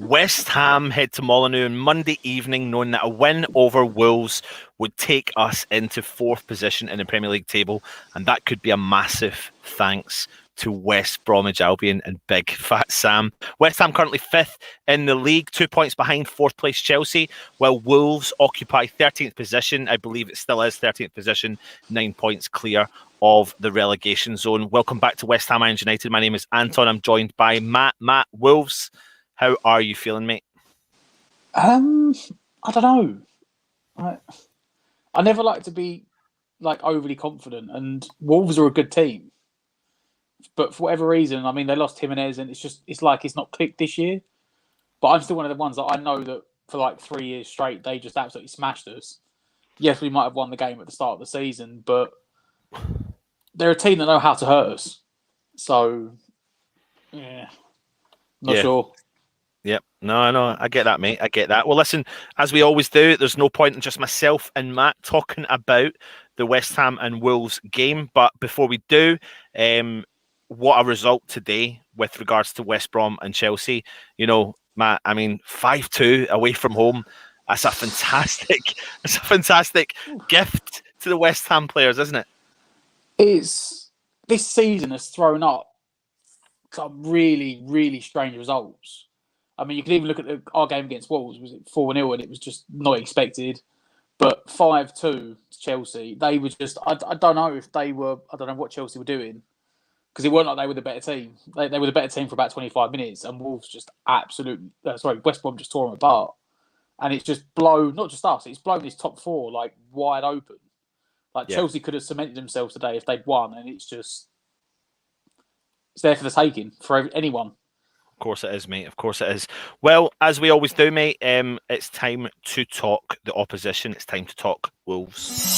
West Ham head to Molineux on Monday evening, knowing that a win over Wolves would take us into fourth position in the Premier League table, and that could be a massive thanks to West Bromwich Albion and Big Fat Sam. West Ham currently fifth in the league, 2 points behind fourth place Chelsea, while Wolves occupy 13th position. I believe it still is 13th position, 9 points clear of the relegation zone. Welcome back to West Ham Irons United. My name is Anton. I'm joined by Matt. Matt, Wolves, how are you feeling, mate? I don't know. I never like to be overly confident, and Wolves are a good team. But for whatever reason, I mean, they lost Jimenez, and it's not clicked this year. But I'm still one of the ones that I know that for 3 years straight, they just absolutely smashed us. Yes, we might have won the game at the start of the season, but they're a team that know how to hurt us. So, yeah, not sure. Yep. No, I get that, mate. I get that. Well, listen, as we always do, there's no point in just myself and Matt talking about the West Ham and Wolves game. But before we do, what a result today with regards to West Brom and Chelsea. You know, Matt, I mean, 5-2 away from home. That's a fantastic gift to the West Ham players, isn't it? This season has thrown up some really, really strange results. I mean, you can even look at our game against Wolves. Was it 4-0, and it was just not expected. But 5-2 to Chelsea, they were just... I don't know if they were... I don't know what Chelsea were doing, because it weren't like they were the better team. They were the better team for about 25 minutes, and Wolves just absolutely... West Brom just tore them apart. And it's just blown... Not just us, it's blown this top four, wide open. Chelsea could have cemented themselves today if they'd won, and it's just... It's there for the taking, for anyone. Of course it is, mate. Of course it is. Well, as we always do, mate, it's time to talk the opposition. It's time to talk Wolves.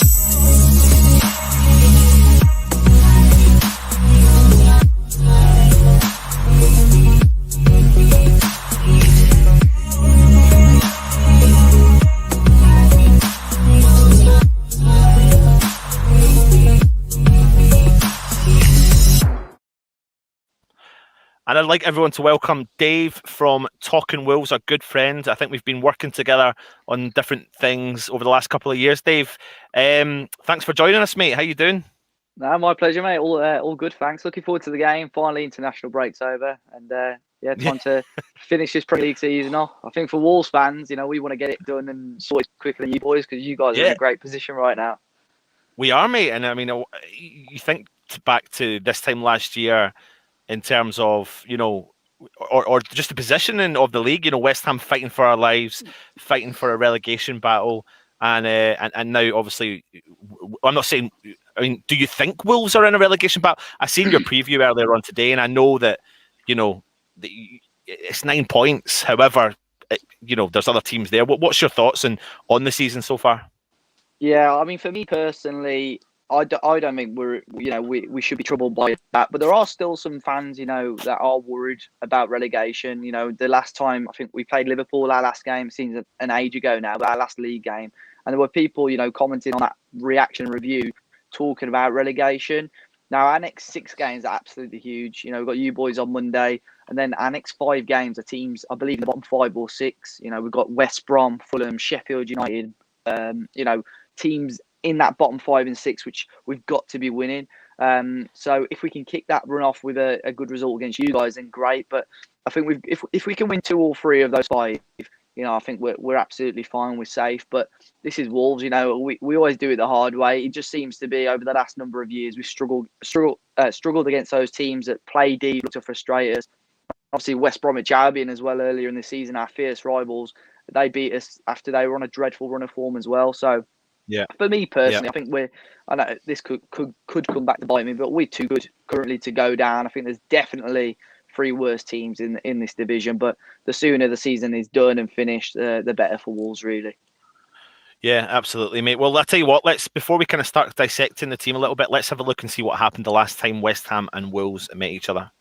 And I'd like everyone to welcome Dave from Talking Wolves, a good friend. I think we've been working together on different things over the last couple of years. Dave, thanks for joining us, mate. How you doing? No, my pleasure, mate. All good, thanks. Looking forward to the game. Finally, international break's over, and time to finish this Premier League season off. I think for Wolves fans, we want to get it done and sorted quicker than you boys, because you guys are in a great position right now. We are, mate. And I mean, you think back to this time last year, in terms of, or just the positioning of the league, West Ham fighting for our lives, fighting for a relegation battle, and now obviously, I'm not saying. I mean, do you think Wolves are in a relegation battle? I seen your preview earlier on today, and I know that it's 9 points. However, there's other teams there. What's your thoughts on the season so far? Yeah, I mean, for me personally, I don't think we should be troubled by that, but there are still some fans, that are worried about relegation. The last time I think we played Liverpool, our last game seems an age ago now, but our last league game, and there were people, commenting on that reaction review, talking about relegation. Now, our next 6 games are absolutely huge. We've got you boys on Monday, and then our next 5 games are teams, I believe, in the bottom 5 or 6. We've got West Brom, Fulham, Sheffield United, teams in that bottom 5 and 6, which we've got to be winning. So if we can kick that run off with a good result against you guys, then great. But I think if we can win 2 or 3 of those 5, I think we're absolutely fine. We're safe. But this is Wolves. We always do it the hard way. It just seems to be over the last number of years we've struggled against those teams that play deep, look to frustrate us. Obviously, West Bromwich Albion as well earlier in the season, our fierce rivals. They beat us after they were on a dreadful run of form as well. So. Yeah. For me personally, I think I know this could come back to bite me, but we're too good currently to go down. I think there's definitely 3 worse teams in this division, but the sooner the season is done and finished, the better for Wolves, really. Yeah, absolutely, mate. Well, I'll tell you what, before we kind of start dissecting the team a little bit, let's have a look and see what happened the last time West Ham and Wolves met each other.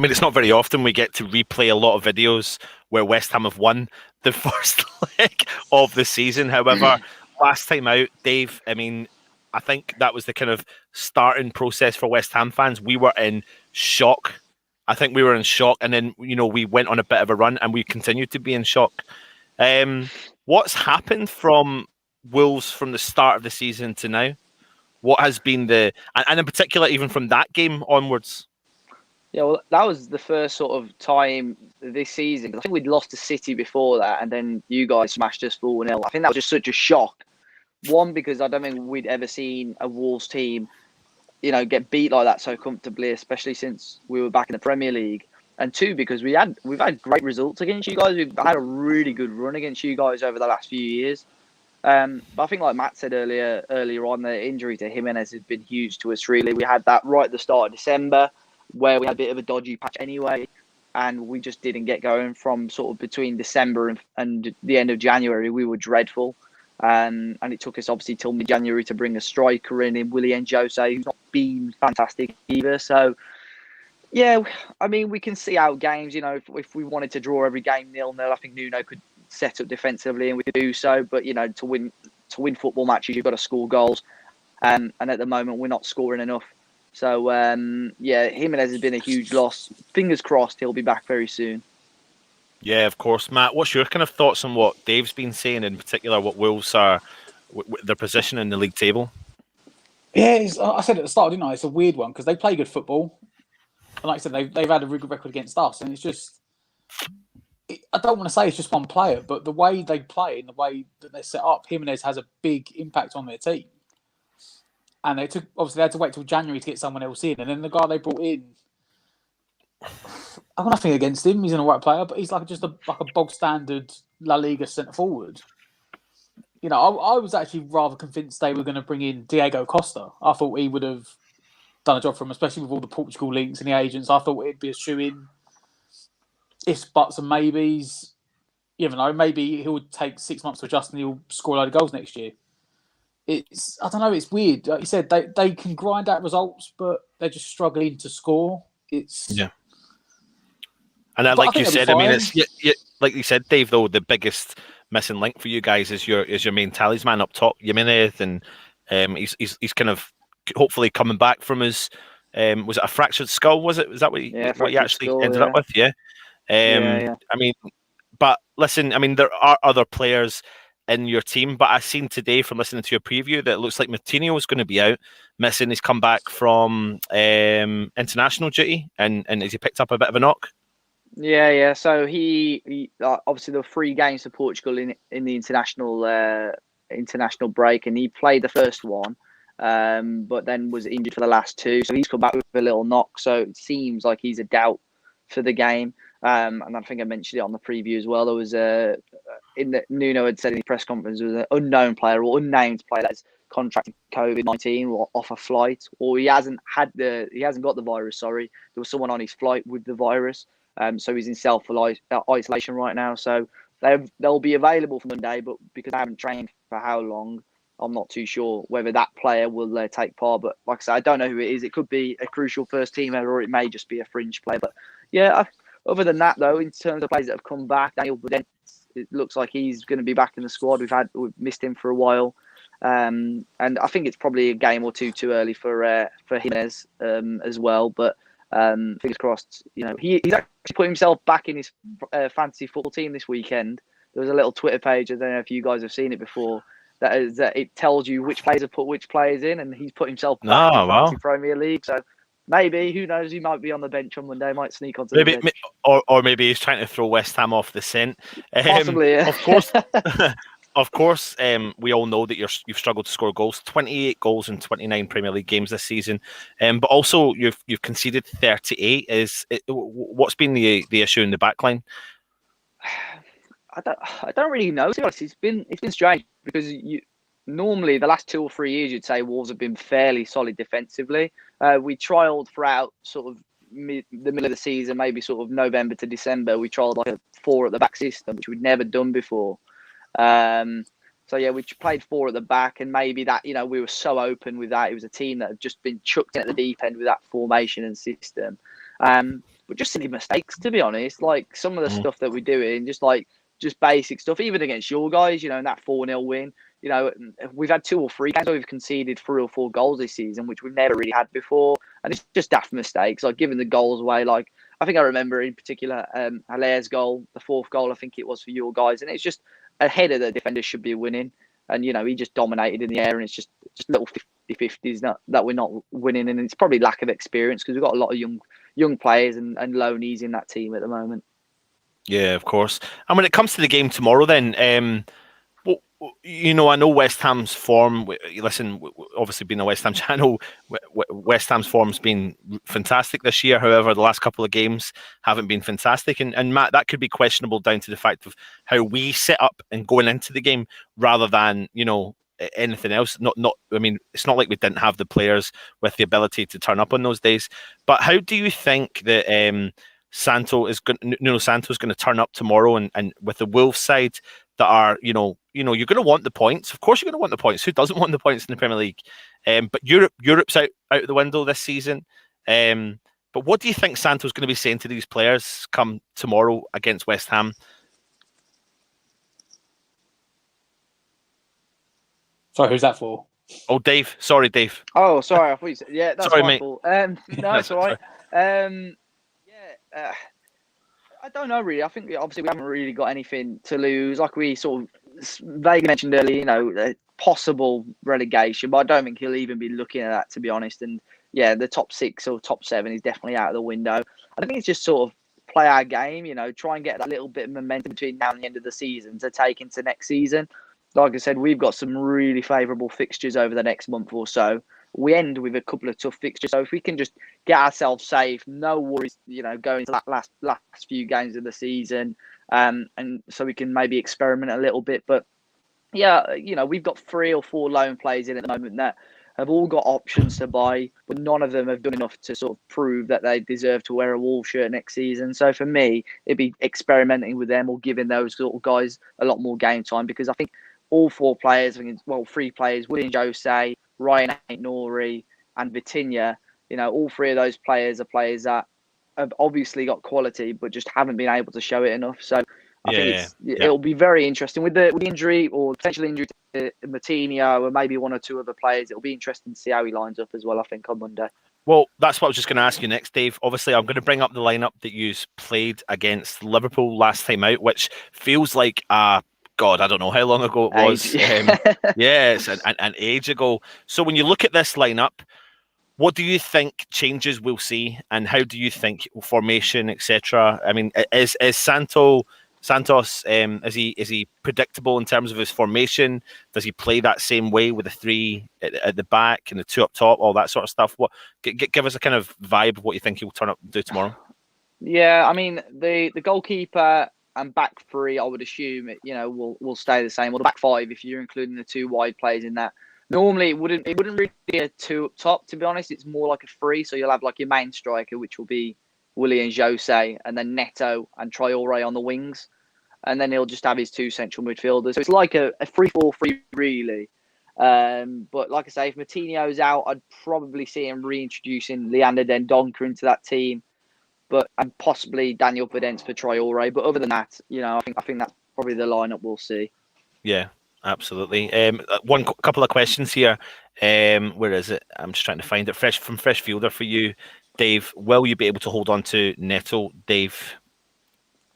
mean, it's not very often we get to replay a lot of videos where West Ham have won the first leg of the season. However, last time out, Dave, I mean, I think that was the kind of starting process for West Ham fans. We were in shock. I think we were in shock, and then we went on a bit of a run, and we continued to be in shock. What's happened from Wolves from the start of the season to now? What has been and in particular, even from that game onwards? Yeah, well, that was the first sort of time this season. I think we'd lost to City before that, and then you guys smashed us 4-0. I think that was just such a shock. One, because I don't think we'd ever seen a Wolves team, get beat like that so comfortably, especially since we were back in the Premier League. And two, because we've had great results against you guys. We've had a really good run against you guys over the last few years. But I think, like Matt said earlier on, the injury to Jimenez has been huge to us. Really, we had that right at the start of December, where we had a bit of a dodgy patch anyway, and we just didn't get going from sort of between December and the end of January. We were dreadful. And it took us obviously till mid-January to bring a striker in Willian Jose, who's not been fantastic either. So, yeah, I mean, we can see out games. If we wanted to draw every game 0-0, I think Nuno could set up defensively and we could do so. But to win football matches, you've got to score goals, and at the moment we're not scoring enough. So Jimenez has been a huge loss. Fingers crossed he'll be back very soon. Yeah, of course. Matt, what's your kind of thoughts on what Dave's been saying, in particular what Wolves are, their position in the league table? Yeah, I said at the start, didn't I? It's a weird one because they play good football. And like I said, they've had a really good record against us. And it's just, I don't want to say it's just one player, but the way they play and the way that they're set up, Jimenez has a big impact on their team. And they had to wait till January to get someone else in. And then the guy they brought in, I've got nothing against him. He's an alright player, but he's like a bog standard La Liga centre forward. I was actually rather convinced they were going to bring in Diego Costa. I thought he would have done a job for him, especially with all the Portugal links and the agents. I thought it'd be a shoe-in. Ifs, buts, and maybes. You never know. Maybe he would take 6 months to adjust and he'll score a load of goals next year. I don't know. It's weird. Like you said, they can grind out results, but they're just struggling to score. Yeah. And then, like you said, I mean, it's like you said, Dave. Though the biggest missing link for you guys is your main talisman up top, Jimenez, and he's kind of hopefully coming back from his was it a fractured skull? Was that what you actually ended up with? Yeah. I mean, but listen, I mean, there are other players in your team, but I've seen today from listening to your preview that it looks like Moutinho is going to be out, missing. He's come back from international duty, and has he picked up a bit of a knock? Yeah. So he obviously there were 3 games for Portugal in the international break, and he played the first one, but then was injured for the last 2. So he's come back with a little knock. So it seems like he's a doubt for the game. And I think I mentioned it on the preview as well. There was Nuno had said in the press conference there was an unknown player or unnamed player that's contracted COVID-19 or off a flight, or he hasn't got the virus. Sorry, there was someone on his flight with the virus. So he's in self-isolation right now. So they'll be available for Monday, but because they haven't trained for how long, I'm not too sure whether that player will take part. But like I said, I don't know who it is. It could be a crucial first teamer, or it may just be a fringe player. But yeah, other than that, though, in terms of players that have come back, Daniel Budent, it looks like he's going to be back in the squad. We've missed him for a while. And I think it's probably a game or two too early for Jimenez as well. But fingers crossed. He's actually put himself back in his fantasy football team this weekend. There was a little Twitter page. I don't know if you guys have seen it before. That it tells you which players have put which players in, and he's put himself back in the Fantasy Premier League. So maybe, who knows? He might be on the bench on Monday. Might sneak onto the bench. Or maybe he's trying to throw West Ham off the scent. Possibly, yeah. Of course. Of course, we all know that you've struggled to score goals. 28 goals in 29 Premier League games this season, but also you've conceded 38. What's been the issue in the back line? I don't really know. To be honest, it's been strange because normally the last 2 or 3 years you'd say Wolves have been fairly solid defensively. We trialled throughout sort of the middle of the season, maybe sort of November to December. We trialled like a 4 at the back system, which we'd never done before. So yeah, we played 4 at the back, and maybe that we were so open with that. It was a team that had just been chucked in at the deep end with that formation and system. But but just silly mistakes, to be honest. Like some of the Mm. stuff that we're doing, just basic stuff, even against your guys, in that 4-0 win. We've had 2 or 3 games where we've conceded 3 or 4 goals this season, which we've never really had before. And it's just daft mistakes, like giving the goals away. Like, I think I remember in particular, Halaire's goal, the 4th goal, I think it was for your guys. And it's just a header that defenders should be winning. And, he just dominated in the air. And it's just little 50-50s that we're not winning. And it's probably lack of experience because we've got a lot of young players and loanees in that team at the moment. Yeah, of course. And when it comes to the game tomorrow, then, I know West Ham's form. Listen, obviously being a West Ham channel, West Ham's form's been fantastic this year. However, the last couple of games haven't been fantastic. And Matt, that could be questionable down to the fact of how we set up and going into the game rather than, anything else. I mean, it's not like we didn't have the players with the ability to turn up on those days. But how do you think that Santo's going to turn up tomorrow and with the Wolves side that are, you're going to want the points. Of course, you're going to want the points. Who doesn't want the points in the Premier League? But Europe's out the window this season. But what do you think Santo's going to be saying to these players come tomorrow against West Ham? Sorry, who's that for? Oh, Dave. Sorry, Dave. Oh, sorry. I thought you said, yeah, that's sorry, my mate. fault. No, it's all right. I don't know really. I think obviously we haven't really got anything to lose. Like we sort of vaguely mentioned earlier, possible relegation, but I don't think he'll even be looking at that, to be honest. And yeah, the top 6 or top 7 is definitely out of the window. I think it's just sort of play our game, try and get that little bit of momentum between now and the end of the season to take into next season. Like I said, we've got some really favourable fixtures over the next month or so. We end with a couple of tough fixtures. So if we can just get ourselves safe, no worries, going to that last few games of the season, and so we can maybe experiment a little bit. But yeah, we've got 3 or 4 loan players in at the moment that have all got options to buy, but none of them have done enough to sort of prove that they deserve to wear a Wolves shirt next season. So for me, it'd be experimenting with them or giving those sort of guys a lot more game time, because I think all 4 players, 3 players, Willian Jose, Ryan Aït-Nouri and Vitinha, all 3 of those players are players that have obviously got quality, but just haven't been able to show it enough. So I think it'll be very interesting with the injury or potential injury to Martinho or maybe 1 or 2 other players. It'll be interesting to see how he lines up as well, I think, on Monday. Well, that's what I was just going to ask you next, Dave. Obviously, I'm going to bring up the lineup that you played against Liverpool last time out, which feels like God, I don't know how long ago it was. Yes, an age ago. So when you look at this lineup, what do you think changes we'll see, and how do you think formation, etc.? I mean, is Santos is he predictable in terms of his formation? Does he play that same way with the 3 at the back and the 2 up top, all that sort of stuff? What give us a kind of vibe of what you think he'll turn up and do tomorrow? Yeah, I mean the goalkeeper and back 3, I would assume will stay the same. Or the back 5, if you're including the 2 wide players in that. Normally, it wouldn't really be a 2 up top. To be honest, it's more like a 3. So you'll have like your main striker, which will be Willian Jose, and then Neto and Traoré on the wings, and then he'll just have his 2 central midfielders. So it's like a 3-4-3 really. But like I say, if Martinho's out, I'd probably see him reintroducing Leander Dendoncker into that team. And possibly Daniel Podence for Traoré. But other than that, I think that's probably the lineup we'll see. Yeah, absolutely. Couple of questions here. Where is it? I'm just trying to find it. Fresh Fielder for you, Dave. Will you be able to hold on to Neto, Dave?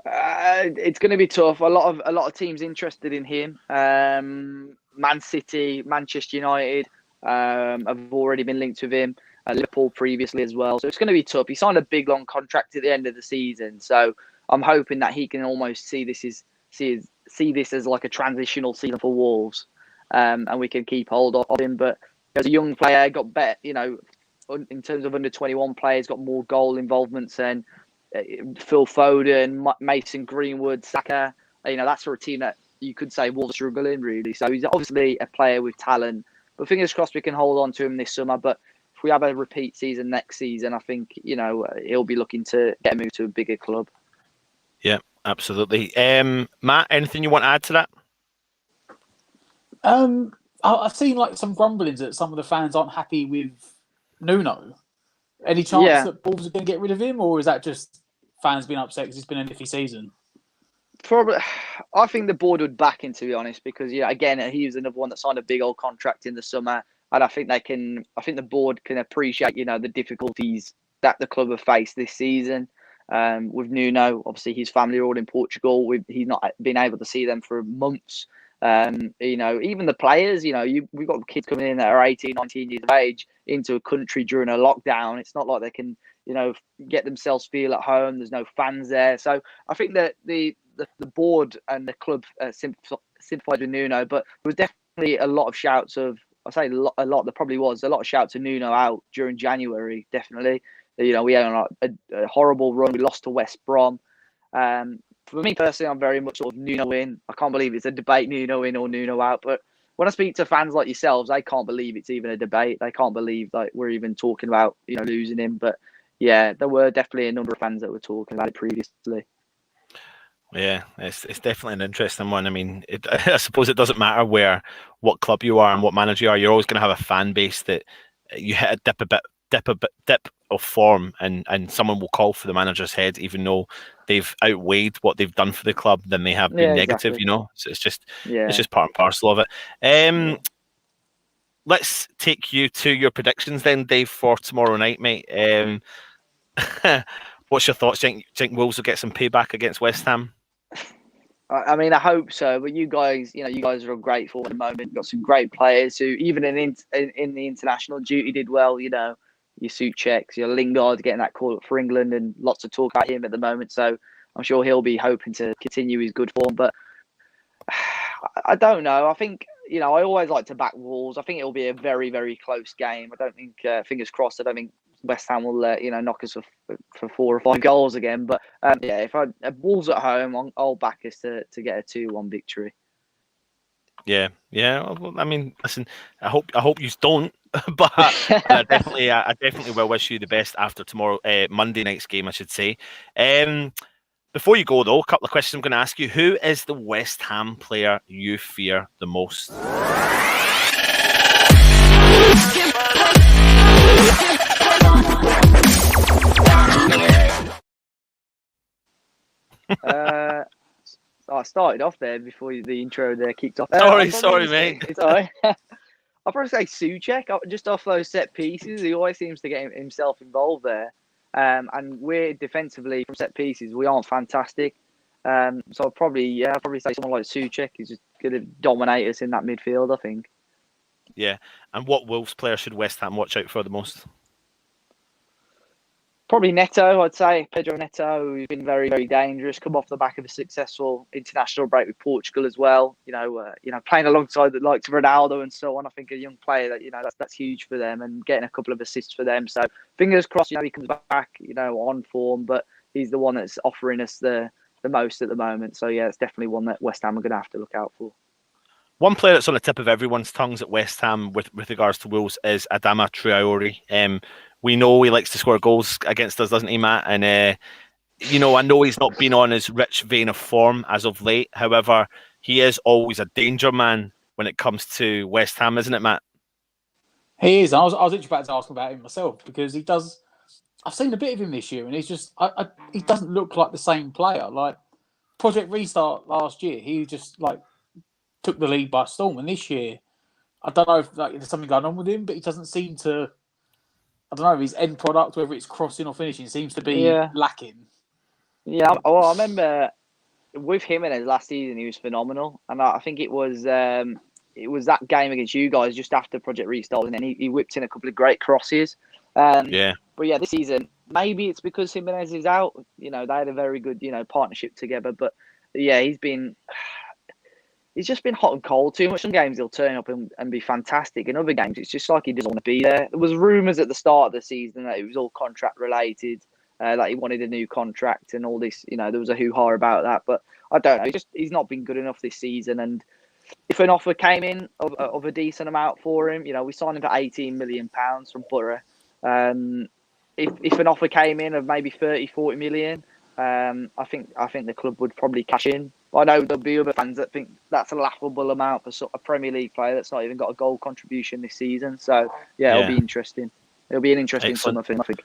It's going to be tough. A lot of teams interested in him. Man City, Manchester United have already been linked with him. Liverpool previously as well. So it's going to be tough. He signed a big long contract at the end of the season. So I'm hoping that he can almost see this as like a transitional season for Wolves, and we can keep hold of him. But as a young player, got better, in terms of under 21 players, got more goal involvements than Phil Foden, Mason Greenwood, Saka. That's for a team that you could say Wolves are struggling really. So he's obviously a player with talent. But fingers crossed we can hold on to him this summer. But if we have a repeat season next season, I think, he'll be looking to get moved to a bigger club. Yeah, absolutely. Matt, anything you want to add to that? I've seen like some grumblings that some of the fans aren't happy with Nuno. Any chance that Wolves are going to get rid of him, or is that just fans been upset because it's been an iffy season? Probably, I think the board would back him, to be honest, because again, he was another one that signed a big old contract in the summer, and I think the board can appreciate, the difficulties that the club have faced this season. With Nuno, obviously his family are all in Portugal. He's not been able to see them for months. Even the players, we've got kids coming in that are 18, 19 years of age into a country during a lockdown. It's not like they can, get themselves feel at home. There's no fans there. So I think that the board and the club sympathised with Nuno, but there was definitely a lot of shouts of, I say a lot, there probably was a lot of shouts of Nuno out during January, definitely. We had a horrible run. We lost to West Brom. For me personally, I'm very much sort of Nuno in. I can't believe it's a debate, Nuno in or Nuno out. But when I speak to fans like yourselves, they can't believe it's even a debate. They can't believe we're even talking about losing him. But yeah, there were definitely a number of fans that were talking about it previously. Yeah, it's definitely an interesting one. I mean, I suppose it doesn't matter what club you are and what manager you are. You're always going to have a fan base that you hit a dip of form, and someone will call for the manager's head, even though they've outweighed what they've done for the club than they have been negative. Exactly. So it's just part and parcel of it. Let's take you to your predictions then, Dave, for tomorrow night, mate. What's your thoughts? Do you think Wolves will get some payback against West Ham? I mean, I hope so. But you guys are all grateful at the moment. You've got some great players who, even in the international duty, did well. Your Souček, your Lingard getting that call up for England, and lots of talk about him at the moment. So I'm sure he'll be hoping to continue his good form. But I don't know. I think I always like to back Wolves. I think it'll be a very, very close game. I don't think, fingers crossed, I don't think West Ham will knock us for 4 or 5 goals again. But if Wolves at home, I'll back us to get a 2-1 victory. Yeah. Well, I mean, listen, I hope you don't, but I definitely will wish you the best after tomorrow, Monday night's game, I should say. Before you go though, a couple of questions I'm going to ask you. Who is the West Ham player you fear the most? I started off there before the intro there kicked off. Sorry, mate. It's all right. I'll probably say Souček, just off those set pieces. He always seems to get himself involved there. And we're defensively from set pieces, we aren't fantastic. So I'll probably say someone like Souček is just going to dominate us in that midfield, I think. Yeah. And what Wolves player should West Ham watch out for the most? Probably Neto, I'd say. Pedro Neto, who's been very, very dangerous, come off the back of a successful international break with Portugal as well. Playing alongside the likes of Ronaldo and so on. I think a young player that that's huge for them, and getting a couple of assists for them. So fingers crossed, he comes back, on form, but he's the one that's offering us the most at the moment. So yeah, it's definitely one that West Ham are going to have to look out for. One player that's on the tip of everyone's tongues at West Ham with regards to Wolves is Adama Traore. We know he likes to score goals against us, doesn't he, Matt? And, I know he's not been on his rich vein of form as of late. However, he is always a danger man when it comes to West Ham, isn't it, Matt? He is. I was actually about to ask about him myself, because he does. I've seen a bit of him this year, and he's just he doesn't look like the same player. Like Project Restart last year, he just took the league by storm, and this year, I don't know if there's something going on with him, but he doesn't seem to. I don't know, his end product, whether it's crossing or finishing, seems to be lacking. Yeah, well, I remember with Jimenez last season, he was phenomenal, and I think it was that game against you guys just after Project Restart, and then he whipped in a couple of great crosses. But yeah, this season, maybe it's because Jimenez is out. They had a very good partnership together, but yeah, he's just been hot and cold too much. Some games he'll turn up and be fantastic. In other games, it's just like he doesn't want to be there. There was rumours at the start of the season that it was all contract related, that he wanted a new contract and all this. There was a hoo-ha about that. But I don't know. He's not been good enough this season. And if an offer came in of a decent amount for him, we signed him for £18 million from Borough. If an offer came in of maybe 30-40 million, I think the club would probably cash in. I know there'll be other fans that think that's a laughable amount for a Premier League player that's not even got a goal contribution this season. So, yeah. It'll be interesting. It'll be an interesting summer for him, I think.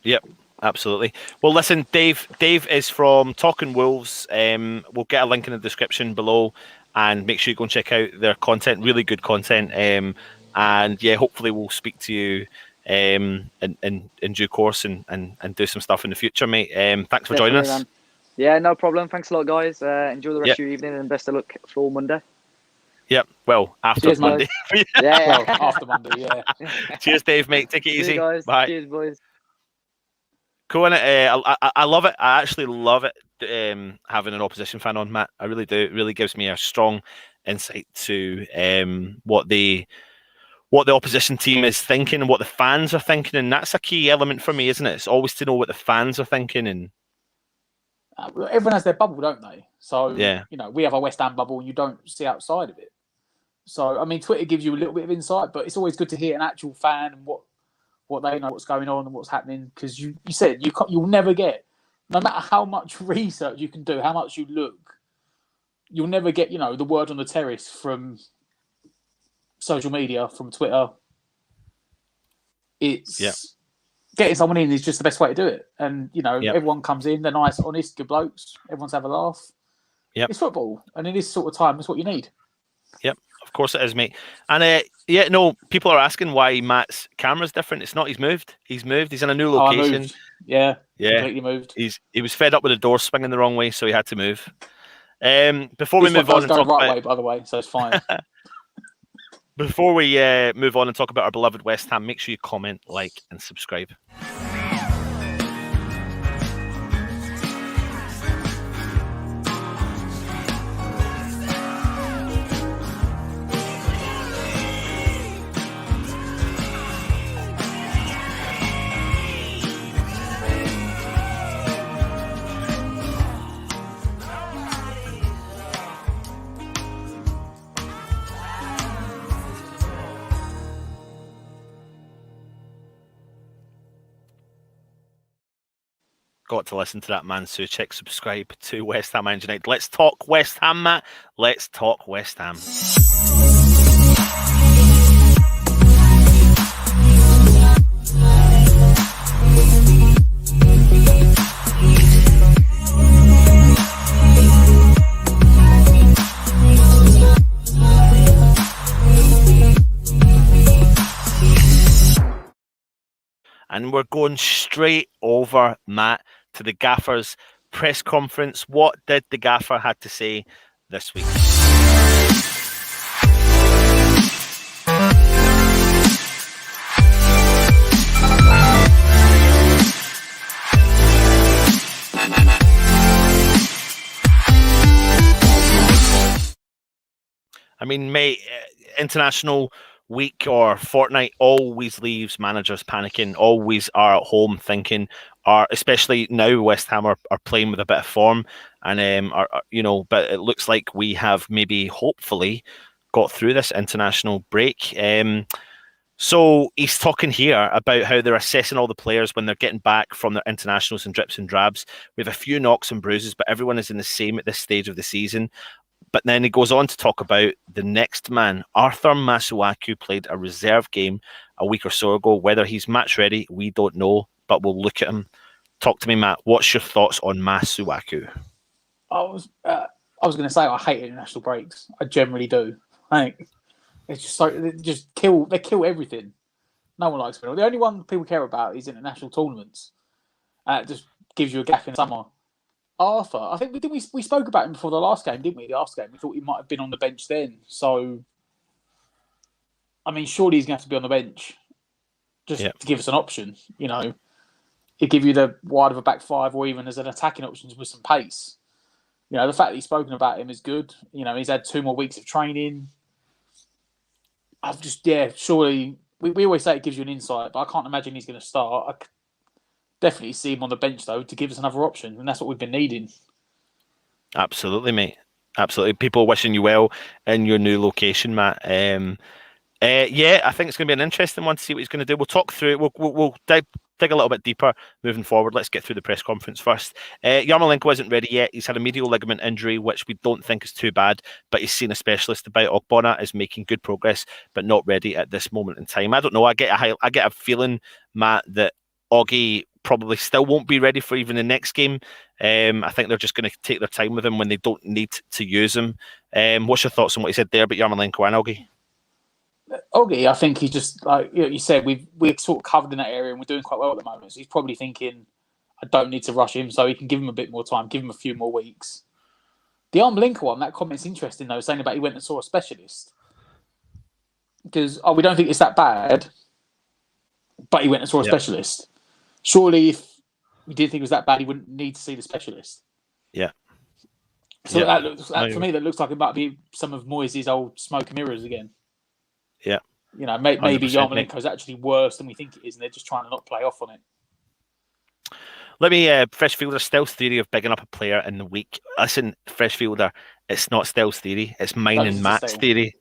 Yep. Absolutely. Well, listen, Dave. Dave is from Talking Wolves. We'll get a link in the description below, and make sure you go and check out their content. Really good content. And yeah, hopefully we'll speak to you in due course and do some stuff in the future, mate. Thanks for joining us. Man. Yeah, no problem. Thanks a lot, guys. Enjoy the rest of your evening, and best of luck for Monday. Yep. Well, after Monday. Well, after Monday. Yeah. Cheers, Dave, mate. Take it easy. Guys. Bye. Cheers, boys. Cool, innit? I love it. I actually love it, having an opposition fan on, Matt. I really do. It really gives me a strong insight to what the opposition team is thinking and what the fans are thinking, and that's a key element for me, isn't it? It's always to know what the fans are thinking. And everyone has their bubble, don't they? So yeah, we have a West Ham bubble, and you don't see outside of it. So I mean, Twitter gives you a little bit of insight, but it's always good to hear an actual fan and what they know, what's going on and what's happening, because you said you'll never get, no matter how much research you can do, how much you look, you'll never get the word on the terrace from social media, from Twitter. It's getting someone in is just the best way to do it, and everyone comes in, they're nice, honest, good blokes, everyone's have a laugh. It's football, and in this sort of time, that's what you need. Yep. Of course it is, mate. And people are asking why Matt's camera's different. It's not. He's moved. He's in a new location. Yeah. Completely moved. He was fed up with the door swinging the wrong way, so he had to move. Before we move on and talk about way, by the way, so it's fine. Before we move on and talk about our beloved West Ham, make sure you comment, like, and subscribe. Got to listen to that man, Souček. Subscribe to West Ham United. Let's talk West Ham, Matt. Let's talk West Ham. And we're going straight over, Matt, to the Gaffer's press conference. What did the Gaffer had to say this week? I mean, mate, international week or fortnight always leaves managers panicking, always are at home thinking, especially now West Ham are playing with a bit of form, and but it looks like we have maybe hopefully got through this international break. So he's talking here about how they're assessing all the players when they're getting back from their internationals and drips and drabs. We have a few knocks and bruises, but everyone is in the same at this stage of the season. But then he goes on to talk about the next man. Arthur Masuaku played a reserve game a week or so ago. Whether he's match ready, we don't know, but we'll look at him. Talk to me, Matt. What's your thoughts on Masuaku? I was going to say I hate international breaks. I generally do. I think it's just so they kill everything. No one likes it. The only one people care about is international tournaments. It just gives you a gap in summer. Arthur, I think we spoke about him before the last game, didn't we? The last game, we thought he might have been on the bench then. So, I mean, surely he's going to have to be on the bench just to give us an option. He'd give you the wide of a back five, or even as an attacking option with some pace. The fact that he's spoken about him is good. He's had 2 more weeks of training. Surely we always say it gives you an insight, but I can't imagine he's going to start. I definitely see him on the bench, though, to give us another option, and that's what we've been needing. Absolutely, mate. Absolutely. People wishing you well in your new location, Matt. I think it's going to be an interesting one to see what he's going to do. We'll talk through it. We'll dig a little bit deeper moving forward. Let's get through the press conference first. Yarmolenko isn't ready yet. He's had a medial ligament injury, which we don't think is too bad, but he's seen a specialist about. Ogbonna is making good progress, but not ready at this moment in time. I don't know. I get a feeling, Matt, that Oggy probably still won't be ready for even the next game. I think they're just going to take their time with him when they don't need to use him. What's your thoughts on what he said there about Yarmolenko and Oggy? Oggy, I think he's just like you said. We're sort of covered in that area, and we're doing quite well at the moment. So he's probably thinking, I don't need to rush him, so he can give him a bit more time, give him a few more weeks. The Yarmolenko one, that comment's interesting though, saying about he went and saw a specialist because we don't think it's that bad, but he went and saw a specialist. Surely, if we did think it was that bad, he wouldn't need to see the specialist. Yeah. So for me, that looks like it might be some of Moyes' old smoke and mirrors again. Yeah. Maybe Yarmolenko's actually worse than we think it is, and they're just trying to not play off on it. Let me, Freshfielder, stealth theory of bigging up a player in the week. Listen, Freshfielder, it's not stealth theory. It's mine and Matt's theory.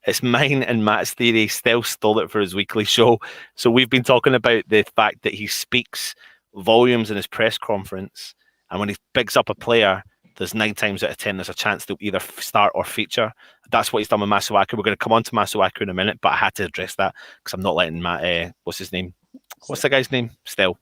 It's mine and Matt's theory. Stealth stole it for his weekly show. So we've been talking about the fact that he speaks volumes in his press conference, and when he bigs up a player, there's 9 times out of 10 there's a chance they'll either start or feature. That's what he's done with Masuaku. We're going to come on to Masuaku in a minute, but I had to address that because I'm not letting Matt, what's his name? What's the guy's name? Still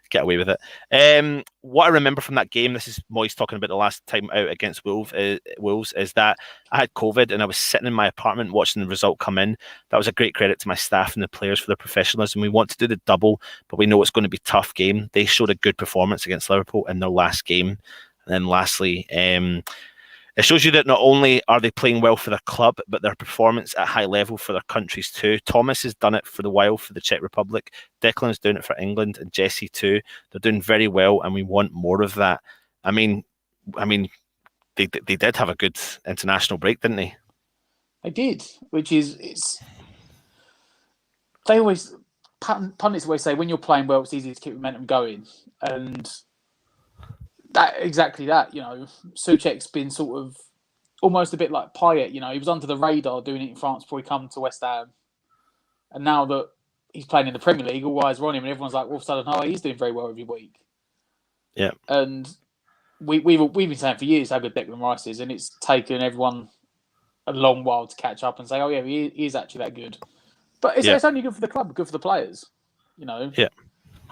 get away with it. What I remember from that game, this is Moyes talking about the last time out against Wolves, is that I had COVID and I was sitting in my apartment watching the result come in. That was a great credit to my staff and the players for their professionalism. We want to do the double, but we know it's going to be a tough game. They showed a good performance against Liverpool in their last game. And then lastly, it shows you that not only are they playing well for their club, but their performance at high level for their countries too. Thomas has done it for the while for the Czech Republic. Declan's doing it for England, and Jesse too. They're doing very well, and we want more of that. I mean, they did have a good international break, didn't they? They did, which is they always pundits always say when you're playing well, it's easy to keep momentum going, and exactly that. Souček's been sort of almost a bit like Payet. He was under the radar doing it in France before he come to West Ham, and now that he's playing in the Premier League, all eyes are on him, and everyone's like, all of a sudden, he's doing very well every week. Yeah, and we've been saying for years how good Declan Rice is, and it's taken everyone a long while to catch up and say, oh yeah, he is actually that good. But it's only good for the club, good for the players. Yeah, 100%,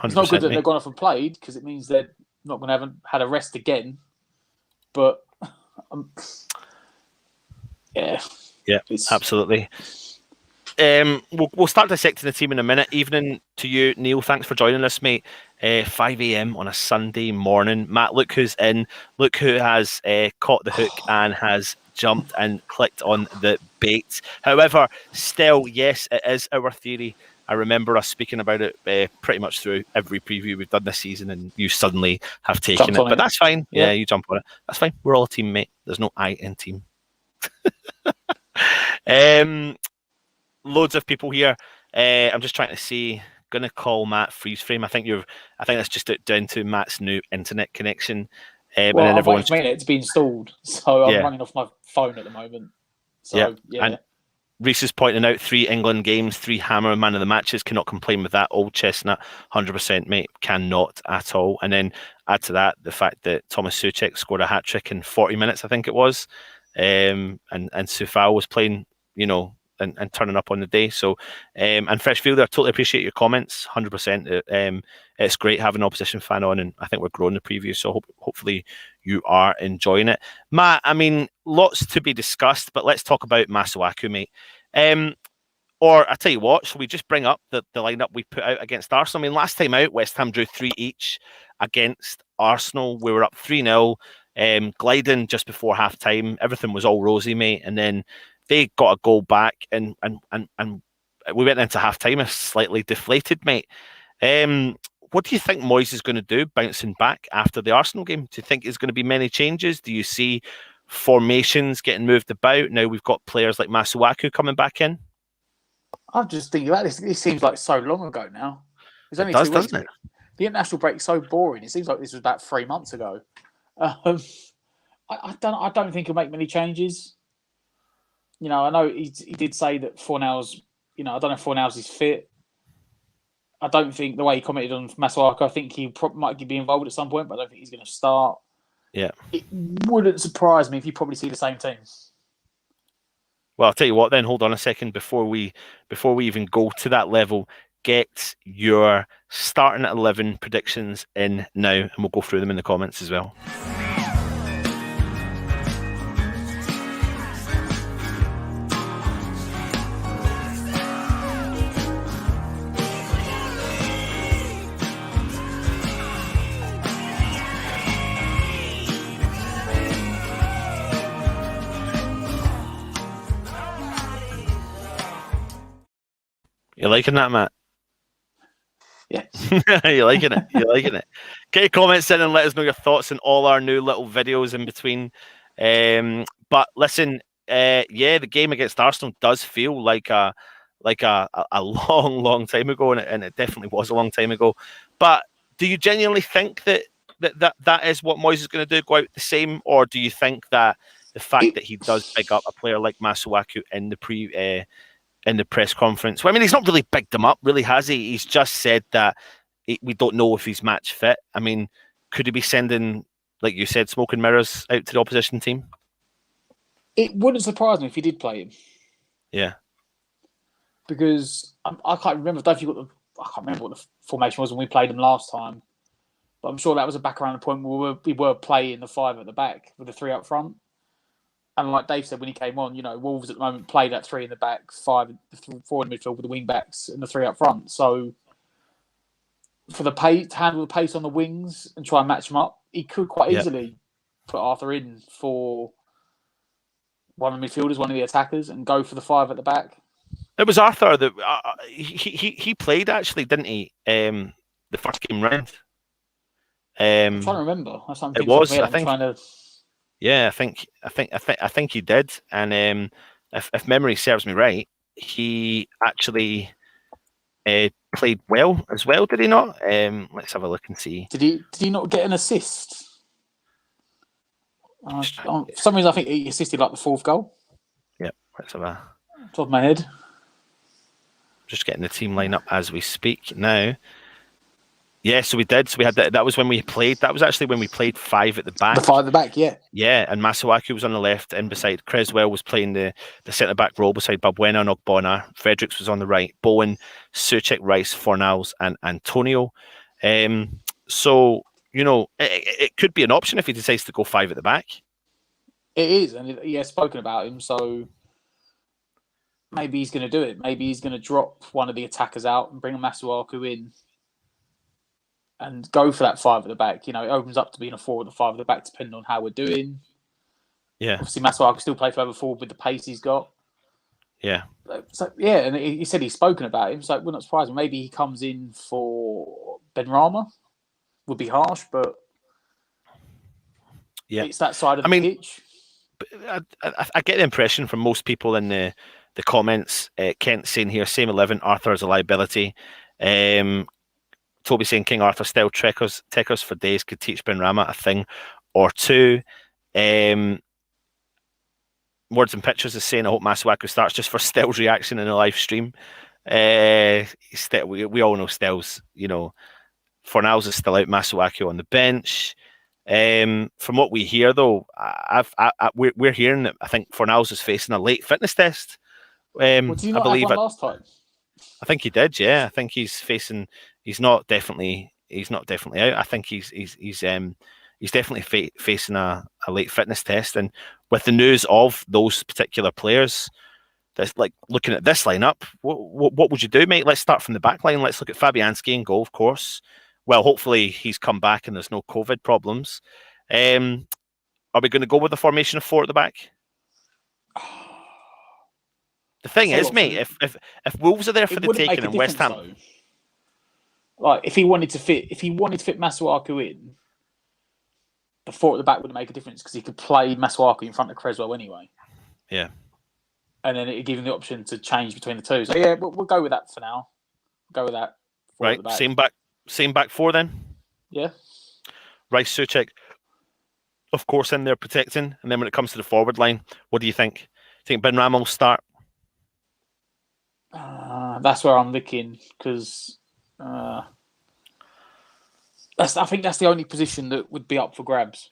it's not good that they've gone off and played because it means they're not going to have had a rest again. But yeah, absolutely. We'll start dissecting the team in a minute. Evening to you, Neil. Thanks for joining us, mate. 5 a.m. on a Sunday morning. Matt, look who's in. Look who has caught the hook and has jumped and clicked on the bait. However, still, yes, it is our theory. I remember us speaking about it pretty much through every preview we've done this season, and you suddenly have taken it. But that's fine. Yeah, you jump on it. That's fine. We're all a team, mate. There's no I in team. Loads of people here. I'm just trying to see. Gonna call Matt freeze frame. I think that's just down to Matt's new internet connection. And then I've waited for it to be installed, so I'm running off my phone at the moment. So yeah. And Reese is pointing out 3 England games, 3 Hammer man of the matches. Cannot complain with that. Old Chestnut, 100%, mate. Cannot at all. And then add to that the fact that Thomas Souček scored a hat trick in 40 minutes, I think it was, and Sufal was playing, and turning up on the day. So, and Freshfielder, I totally appreciate your comments, 100%. It's great having an opposition fan on, and I think we're growing the preview, so hopefully you are enjoying it. Matt, lots to be discussed, but let's talk about Masuaku, mate. Or I tell you what, shall we just bring up the lineup we put out against Arsenal? Last time out, West Ham drew 3 each against Arsenal. We were up 3-0, gliding just before half time. Everything was all rosy, mate, and then they got a goal back, and we went into half time a slightly deflated, mate. What do you think Moyes is going to do bouncing back after the Arsenal game? Do you think there's going to be many changes? Do you see formations getting moved about? Now we've got players like Masuaku coming back in. I'm just thinking about this. It seems like so long ago now. It's only 2 weeks. Doesn't it? The international break is so boring. It seems like this was about 3 months ago. I don't think he'll make many changes. I know he did say that Fornals, I don't know if Fornals is fit. I don't think the way he commented on Masuaku, I think he might be involved at some point, but I don't think he's going to start. Yeah. It wouldn't surprise me if you probably see the same team. Well, I'll tell you what then, hold on a second before we even go to that level. Get your starting at 11 predictions in now, and we'll go through them in the comments as well. You liking that, Matt? Yeah. You're liking it. You're liking it. Get your comments in and let us know your thoughts on all our new little videos in between. But listen, the game against Arsenal does feel like a long time ago, and it definitely was a long time ago. But do you genuinely think that is what Moyes is going to do, go out the same, or do you think that the fact that he does pick up a player like Masuaku in the in the press conference? Well, I mean, he's not really bigged him up, really, has he? He's just said that we don't know if he's match fit. I mean, could he be sending, like you said, smoke and mirrors out to the opposition team? It wouldn't surprise me if he did play him. Yeah. Because I can't remember. I can't remember what the formation was when we played him last time. But I'm sure that was a back around the point where we were playing the 5 at the back with the 3 up front. And like Dave said when he came on, Wolves at the moment play that 3 in the back, 4 in the midfield with the wing backs and the 3 up front. So for the pace, to handle the pace on the wings and try and match them up, he could quite easily put Arthur in for one of the midfielders, one of the attackers, and go for the 5 at the back. It was Arthur that he played, actually, didn't he? The first game round. I'm trying to remember. That's something it was. I think. Yeah, I think he did, and if memory serves me right, he actually played well as well. Did he not? Let's have a look and see. Did he not get an assist? For some reason, I think he assisted like the 4th goal. Yep, let's have a. Top of my head. Just getting the team line up as we speak now. Yeah, so we did. So we had that was when we played. That was actually when we played 5 at the back. The 5 at the back, yeah. Yeah, and Masuaku was on the left, and beside Creswell was playing the centre-back role beside Balbuena and Ogbonna. Fredericks was on the right. Bowen, Souček, Rice, Fornals, and Antonio. So, it could be an option if he decides to go 5 at the back. It is, and he has spoken about him, so maybe he's going to do it. Maybe he's going to drop one of the attackers out and bring a Masuaku in and go for that 5 at the back. It opens up to being a 4 at the 5 at the back, depending on how we're doing. Yeah. Obviously, Masuaku still play further forward with the pace he's got. Yeah. So, yeah, and he said he's spoken about him, so it wouldn't surprise me. Maybe he comes in for Benrahma. Would be harsh, but it's that side of the pitch. I get the impression from most people in the comments, Kent saying here, same 11, Arthur is a liability. Toby saying King Arthur style techers for days could teach Benrahma a thing or two. Words and Pictures is saying I hope Masuaku starts just for Stell's reaction in a live stream. We all know Stell's, Fornals is still out, Masuaku on the bench. From what we hear, though, we're hearing that I think Fornals is facing a late fitness test. Did you not have one last time? I think he did. Yeah, I think he's facing. He's not definitely out. I think he's definitely facing a late fitness test. And with the news of those particular players, that's like looking at this lineup. What would you do, mate? Let's start from the back line. Let's look at Fabianski in goal, of course. Well, hopefully he's come back and there's no COVID problems. Are we going to go with the formation of 4 at the back? The thing is, mate, if Wolves are there for the taking and West Ham, though. Like if he wanted to fit Masuaku in, the 4 at the back would make a difference because he could play Masuaku in front of Creswell anyway. Yeah, and then it give him the option to change between the two. So yeah, we'll go with that for now. Go with that. Right, same back 4 then. Yeah. Rice, Souček, of course, in there protecting, and then when it comes to the forward line, what do you think? Do you think Benrahma will start? That's where I'm looking because I think that's the only position that would be up for grabs.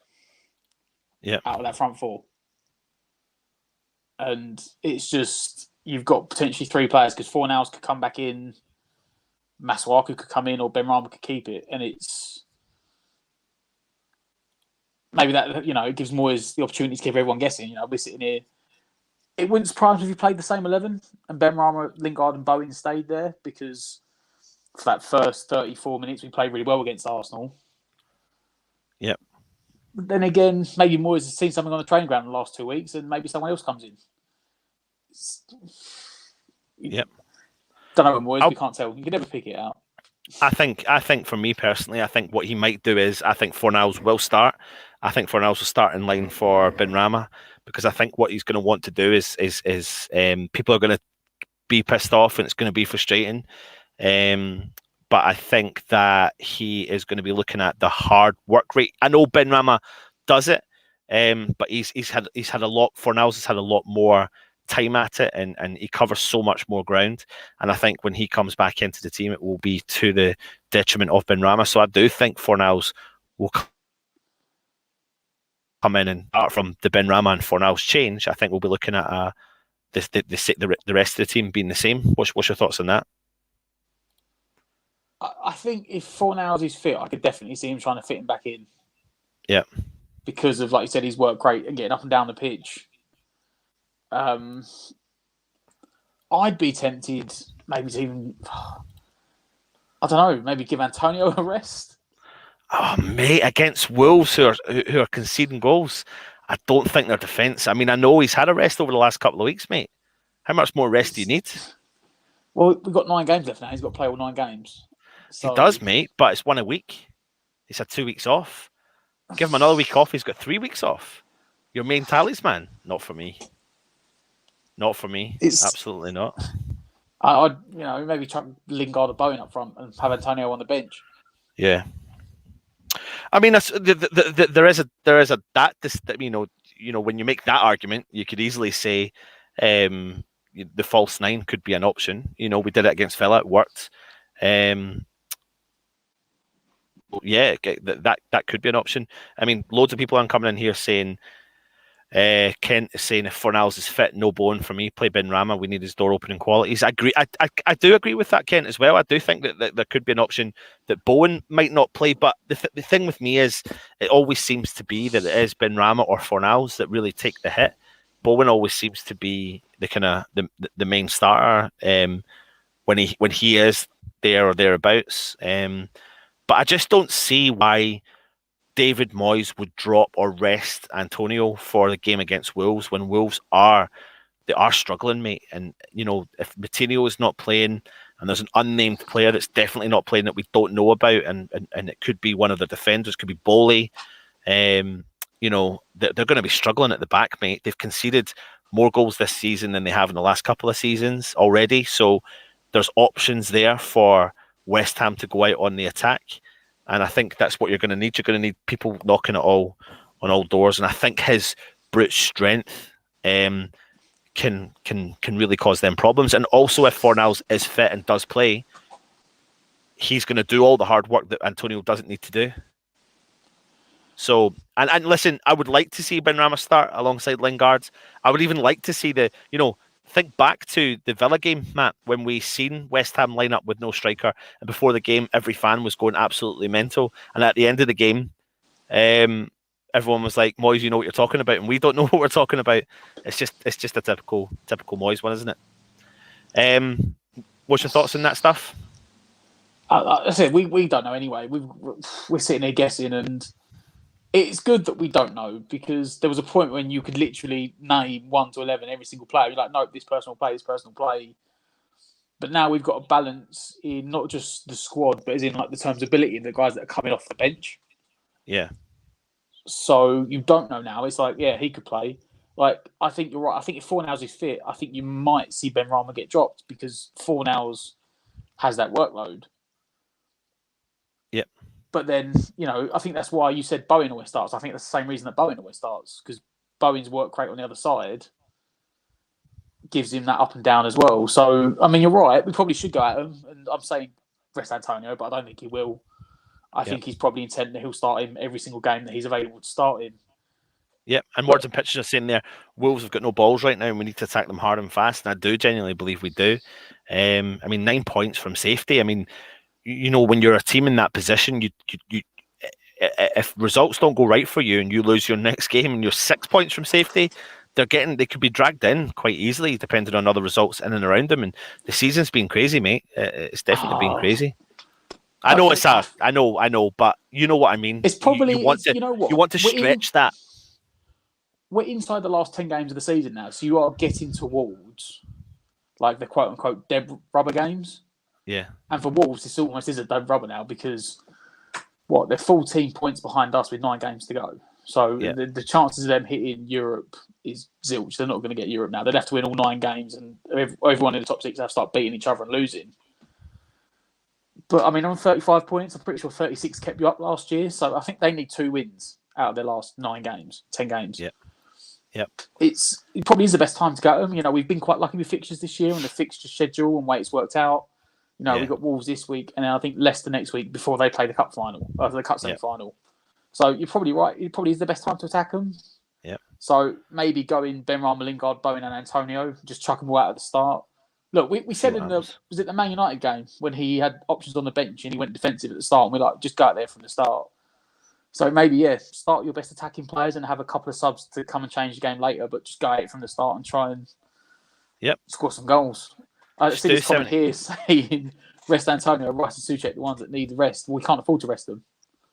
Yeah, out of that front 4, and it's just you've got potentially 3 players because Fornals could come back in Masuaku could come in or Benrahma could keep it, and it's maybe that it gives Moyes the opportunity to keep everyone guessing. We're sitting here. It wouldn't surprise me if he played the same 11 and Benrahma, Lingard, and Bowen stayed there because for that first 34 minutes we played really well against Arsenal. Yep. But then again, maybe Moyes has seen something on the training ground in the last 2 weeks, and maybe someone else comes in. Yep. Don't know what Moyes. We can't tell. You can never pick it out. I think for me personally, I think what he might do is I think Fornals will start. I think Fornals will start in line for Benrahma because I think what he's going to want to do is people are going to be pissed off and it's going to be frustrating. But I think that he is going to be looking at the hard work rate. I know Benrahma does it, but he's had a lot. Fornals has had a lot more time at it, and he covers so much more ground. And I think when he comes back into the team, it will be to the detriment of Benrahma. So I do think Fornals will come in, and apart from the Benrahma and Fornals change, I think we'll be looking at the rest of the team being the same. What's your thoughts on that? I think if Fornals is fit, I could definitely see him trying to fit him back in. Yeah, because of, like you said, he's worked great and getting up and down the pitch. I'd be tempted maybe to even, I don't know, maybe give Antonio a rest. Oh, mate, against Wolves who are conceding goals, I don't think their defence. I mean, I know he's had a rest over the last couple of weeks, mate. How much more rest do you need? Well, we've got 9 games left now. He's got to play all 9 games. So... He does, mate, but it's 1 a week. He's had 2 weeks off. Give him another week off. He's got 3 weeks off. Your main talisman? Not for me. Not for me. Absolutely not. I'd maybe chuck Lingard or Bowen up front and have Antonio on the bench. Yeah. I mean, there is a when you make that argument, you could easily say the false 9 could be an option. We did it against Villa, it worked. Yeah, that could be an option. I mean, loads of people are coming in here saying, Kent is saying if Fornals is fit, no Bowen for me. Play Benrahma. We need his door opening qualities. I agree. I do agree with that, Kent, as well. I do think that there could be an option that Bowen might not play. But the thing with me is, it always seems to be that it is Benrahma or Fornals that really take the hit. Bowen always seems to be the kind of the main starter when he is there or thereabouts. But I just don't see why David Moyes would drop or rest Antonio for the game against Wolves when Wolves are struggling, mate. And if Moutinho is not playing and there's an unnamed player that's definitely not playing that we don't know about, and it could be one of the defenders, could be Bowley, they're going to be struggling at the back, mate. They've conceded more goals this season than they have in the last couple of seasons already. So there's options there for West Ham to go out on the attack. And I think that's what you're going to need. You're going to need people knocking on all doors. And I think his brute strength can really cause them problems. And also, if Fornals is fit and does play, he's going to do all the hard work that Antonio doesn't need to do. So, and listen, I would like to see Benrahma start alongside Lingard. I would even like to see think back to the Villa game, Matt, when we seen West Ham line up with no striker, and before the game, every fan was going absolutely mental. And at the end of the game, everyone was like, "Moyes, you know what you're talking about," and we don't know what we're talking about. It's just a typical Moyes one, isn't it? What's your thoughts on that stuff? I said we don't know anyway. We're sitting here guessing, and it's good that we don't know, because there was a point when you could literally name 1 to 11 every single player. You're like, nope, this person will play, this person will play. But now we've got a balance in not just the squad, but as in like the terms of ability and the guys that are coming off the bench. Yeah. So you don't know now. It's like, yeah, he could play. Like, I think you're right. I think if Fornals is fit, I think you might see Benrahma get dropped because Fornals has that workload. Yep. But then, I think that's why you said Bowen always starts. I think that's the same reason that Bowen always starts, because Bowen's work rate on the other side gives him that up and down as well. So, I mean, you're right. We probably should go at him. And I'm saying rest Antonio, but I don't think he will. I think he's probably intent that he'll start him every single game that he's available to start in. Yeah, and words and pictures are saying there, Wolves have got no balls right now and we need to attack them hard and fast. And I do genuinely believe we do. I mean, 9 points from safety. I mean, you know, when you're a team in that position, you if results don't go right for you and you lose your next game and you're 6 points from safety, they could be dragged in quite easily depending on other results in and around them. And the season's been crazy, mate. It's definitely been crazy. I know I know, but you know what I mean. It's probably you want to, you know what, you want to stretch that. We're inside the last 10 games of the season now, so you are getting towards like the quote unquote dead rubber games. Yeah. And for Wolves, this almost is a dead rubber now because they're 14 points behind us with 9 games to go. So the chances of them hitting Europe is zilch. They're not going to get Europe now. They'd have to win all 9 games, and everyone in the top 6 have to start beating each other and losing. But I mean, on 35 points, I'm pretty sure 36 kept you up last year. So I think they need 2 wins out of their last 10 games. Yeah. Yep. It probably is the best time to go. You know, we've been quite lucky with fixtures this year and the fixture schedule and way it's worked out. You know, we've got Wolves this week and then I think Leicester next week before they play the cup final, the cup semi-final. So you're probably right. It probably is the best time to attack them. Yeah. So maybe going Benrahma, Lingard, Bowen, and Antonio, just chuck them all out at the start. Look, we said was it the Man United game when he had options on the bench and he went defensive at the start, and we're like, just go out there from the start. So maybe start your best attacking players and have a couple of subs to come and change the game later, but just go at it from the start and try and score some goals. I see this comment here saying rest Antonio, Rice and Souček, the ones that need the rest. We can't afford to rest them.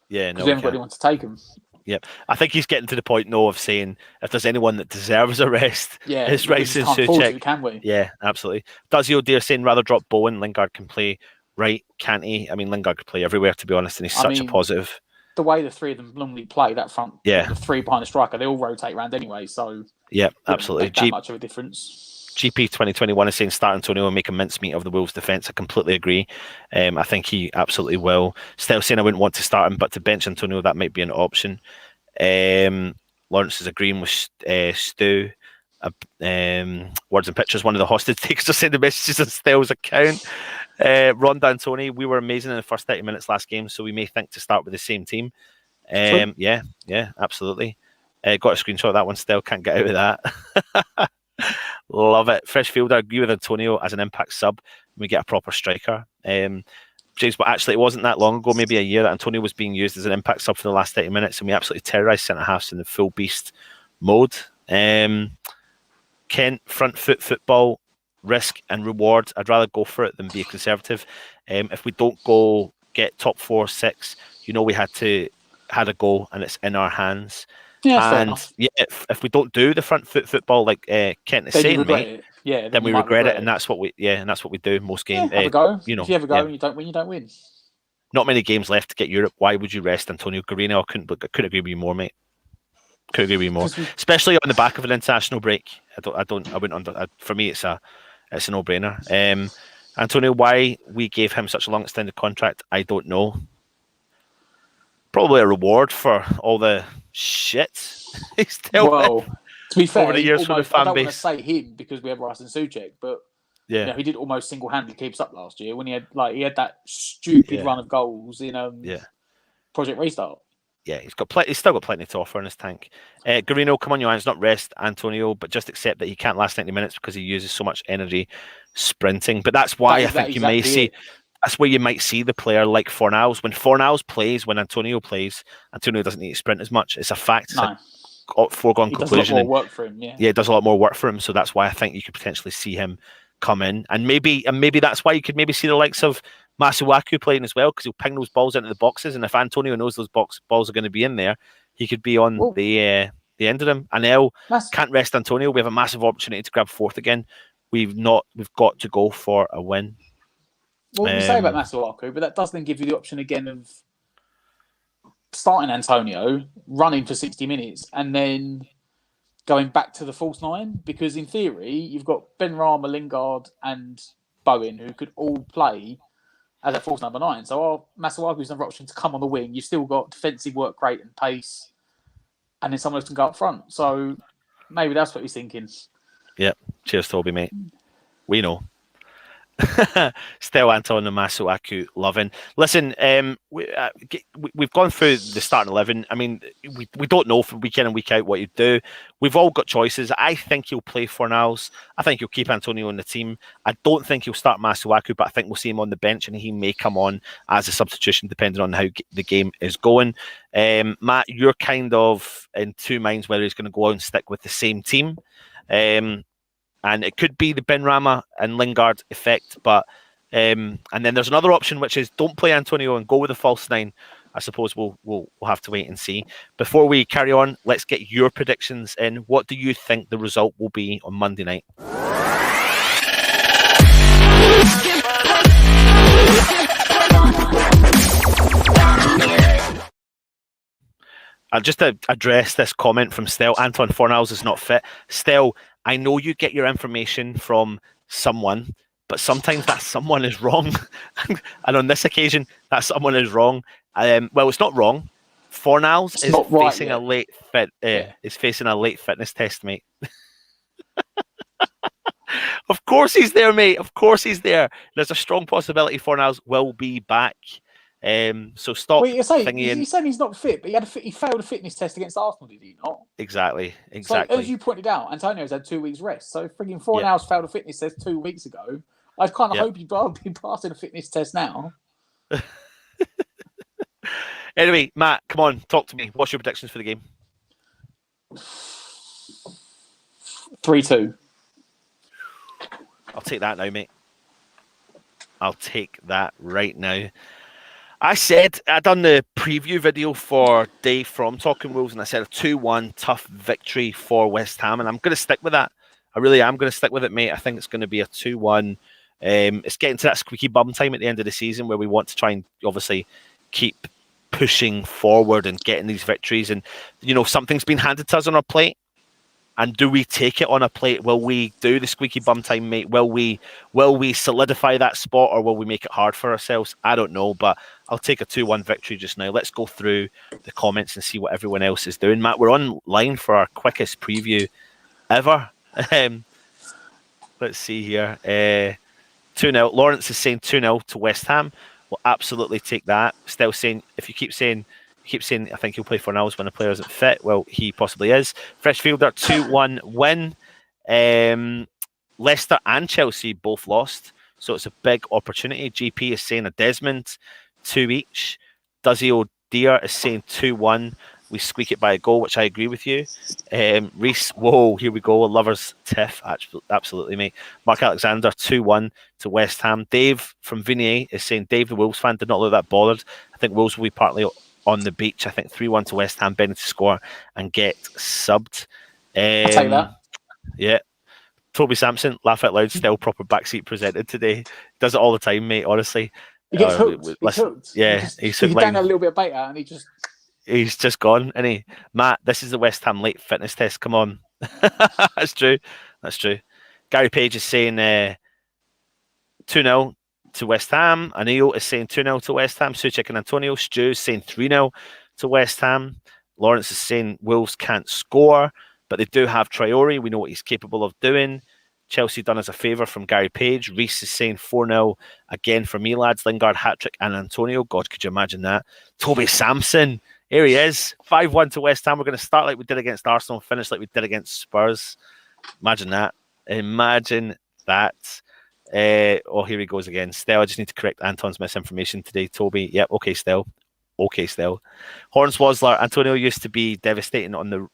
Yeah, no, we haven't got anyone to take them. Yep, I think he's getting to the point now of saying if there's anyone that deserves a rest, it's Rice and Souček. Can we? Yeah, absolutely. Dazzy O'Dear saying rather drop Bowen. Lingard can play right, can't he? I mean, Lingard could play everywhere, to be honest, and he's such a positive. The way the 3 of them normally play that front, the 3 behind the striker, they all rotate around anyway. So absolutely. That much of a difference. GP 2021 is saying start Antonio and make a mincemeat of the Wolves defence. I completely agree. I think he absolutely will. Still saying I wouldn't want to start him, but to bench Antonio, that might be an option. Lawrence is agreeing with Stu. Words and Pictures, one of the hostage takers, are sending messages on Stell's account. Ron D'Antoni, we were amazing in the first 30 minutes last game, so we may think to start with the same team. Yeah, absolutely. Got a screenshot of that one still, can't get out of that. Love it. Fresh Fielder, agree with Antonio as an impact sub. We get a proper striker. James, but actually it wasn't that long ago, maybe a year, that Antonio was being used as an impact sub for the last 30 minutes, and we absolutely terrorised centre-halves in the full beast mode. Kent, front foot football, risk and reward. I'd rather go for it than be a conservative. If we don't go get top 4, 6, you know we had a goal and it's in our hands. Yeah, and if we don't do the front foot football like Kent is saying, mate, then we regret it, and that's what we do most games. Have a go. You know, if you have a go and you don't win, you don't win. Not many games left to get Europe. Why would you rest Antonio Guerrero? I couldn't agree with you more, mate. Couldn't agree with you more. Especially on the back of an international break. For me, it's a no-brainer. Antonio, why we gave him such a long extended contract, I don't know. Probably a reward for all the shit he's dealt with. To be fair, over the years for the fan base. I don't want to say him because we have Rice and Souček, but you know, he did almost single-handedly keep us up last year when he had that stupid run of goals in Project Restart. Yeah, he's still got plenty to offer in his tank. Guerrero, come on, Johannes, not rest Antonio, but just accept that he can't last 90 minutes because he uses so much energy sprinting. But that's why I think you may see. That's where you might see the player like Fornals. When Fornals plays, when Antonio plays, Antonio doesn't need to sprint as much. It's a fact. It's a foregone conclusion. Does a lot more work for him. Yeah, it does a lot more work for him. So that's why I think you could potentially see him come in, and maybe that's why you could maybe see the likes of Masuaku playing as well, because he'll ping those balls into the boxes, and if Antonio knows those balls are going to be in there, he could be on the end of them. Anel can't rest Antonio. We have a massive opportunity to grab 4th again. We've got to go for a win. Well, we say about Masuaku, but that does then give you the option again of starting Antonio, running for 60 minutes, and then going back to the false 9. Because in theory, you've got Benrahma, Lingard, and Bowen who could all play as a false number 9. So Masuaku's another option to come on the wing. You've still got defensive work rate and pace, and then someone else can go up front. So maybe that's what he's thinking. Yeah. Cheers, Toby, mate. We know. Still Anton Masuaku loving. Listen, we've gone through the starting 11. I mean, we don't know from week in and week out what you do. We've all got choices. I think he'll play Fornals. I think he'll keep Antonio on the team. I don't think he'll start Masuaku, but I think we'll see him on the bench and he may come on as a substitution depending on how the game is going. Matt, you're kind of in two minds whether he's going to go out and stick with the same team. And it could be the Benrahma and Lingard effect, but and then there's another option which is don't play Antonio and go with a false 9. I suppose we'll have to wait and see. Before we carry on, let's get your predictions in. What do you think the result will be on Monday night? Just to address this comment from Stel, Anton Fornals is not fit. Stel, I know you get your information from someone, but sometimes that someone is wrong. And on this occasion, that someone is wrong. Well, it's not wrong. Fornals is facing a late fitness test, mate. Of course he's there, mate. Of course he's there. There's a strong possibility Fornals will be back. So stop. Wait, you're saying he's not fit, but he failed a fitness test against Arsenal, did he not? Exactly. So, as you pointed out, Antonio's had 2 weeks rest. So frigging Fornals failed a fitness test 2 weeks ago. I kind of hope he'd be passing a fitness test now. Anyway, Matt, come on, talk to me. What's your predictions for the game? 3-2. I'll take that now, mate. I'll take that right now. I done the preview video for Dave from Talking Wolves, and I said a 2-1 tough victory for West Ham, and I'm going to stick with that. I really am going to stick with it, mate. I think it's going to be a 2-1. It's getting to that squeaky bum time at the end of the season where we want to try and obviously keep pushing forward and getting these victories. And, you know, something's been handed to us on our plate. And do we take it on a plate? Will we do the squeaky bum time, mate? Will we solidify that spot, or will we make it hard for ourselves? I don't know, but I'll take a 2-1 victory just now. Let's go through the comments and see what everyone else is doing. Matt, we're online for our quickest preview ever. Let's see here. 2-0. Lawrence is saying 2-0 to West Ham. We'll absolutely take that. Still saying, if you keep saying, I think he'll play for Fornals when the player isn't fit. Well, he possibly is. Freshfielder, 2-1 win. Leicester and Chelsea both lost, so it's a big opportunity. GP is saying a Desmond, 2 each. Duzzy O'Dear is saying 2-1. We squeak it by a goal, which I agree with you. Reese, whoa, here we go. A lover's tiff, absolutely, mate. Mark Alexander, 2-1 to West Ham. Dave from Vignier is saying Dave, the Wolves fan, did not look that bothered. I think Wolves will be partly on the beach. I think 3-1 to West Ham, Bennett to score and get subbed. I'll take that. Yeah. Toby Sampson, laugh out loud, still proper backseat presented today. Does it all the time, mate, honestly. He gets hooked. He's hooked. Yeah. He's down a little bit of beta and he's just gone, isn't he? Matt, this is the West Ham late fitness test. Come on. That's true. Gary Page is saying 2-0 to West Ham. Anil is saying 2-0 to West Ham. Suchik and Antonio. Stu is saying 3-0 to West Ham. Lawrence is saying Wolves can't score, but they do have Traore. We know what he's capable of doing. Chelsea done us a favour from Gary Page. Reese is saying 4-0 again for me, lads. Lingard, hat-trick and Antonio. God, could you imagine that? Toby Sampson. Here he is. 5-1 to West Ham. We're going to start like we did against Arsenal and finish like we did against Spurs. Imagine that. Oh, here he goes again. Stel, I just need to correct Anton's misinformation today. Toby, yep, okay, Stel. Hornswosler, Antonio used to be devastating on the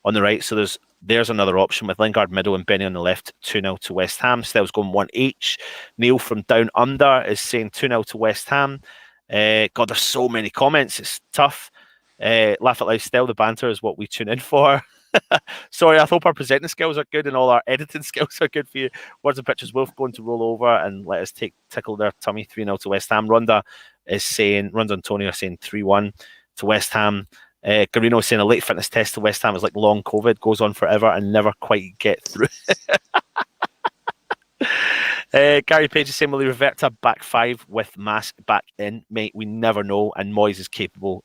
right, so there's another option with Lingard middle and Benny on the left. 2-0 to West Ham. Stel's going 1 each. Neil from Down Under is saying 2-0 to West Ham. God, there's so many comments. It's tough. Laugh out loud. Stel, the banter is what we tune in for. Sorry, I hope our presenting skills are good and all our editing skills are good for you. Words and pictures, Wolf going to roll over and let us tickle their tummy. 3-0 to West Ronda Antonio is saying 3-1 to West Ham. Garino is saying a late fitness test to West Ham is like long COVID, goes on forever and never quite get through. Gary Page is saying, will he revert to back five with Mask back in? Mate, we never know, and Moyes is